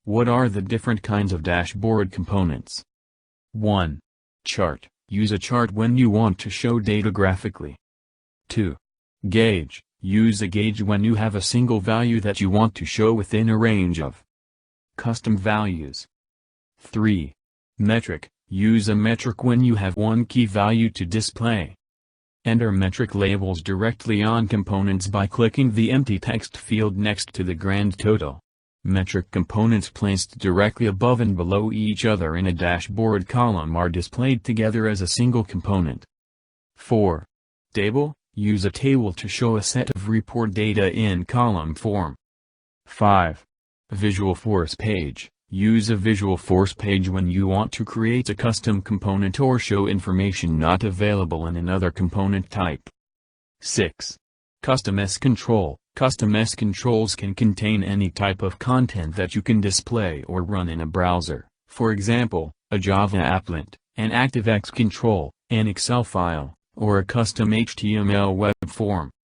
What are the different kinds of dashboard components? 1. Chart. Use a chart when you want to show data graphically. 2. Gauge. Use a gauge when you have a single value that you want to show within a range of custom values. 3. Metric. Use a metric when you have one key value to display. Enter metric labels directly on components by clicking the empty text field next to the grand total. Metric components placed directly above and below each other in a dashboard column are displayed together as a single component. 4. Table. Use a table to show a set of report data in column form. 5. Visual force page. Use a visual force page when you want to create a custom component or show information not available in another component type. 6. Custom S control. Custom S controls can contain any type of content that you can display or run in a browser, for example, a Java applet, an ActiveX control, an Excel file, or a custom HTML web form.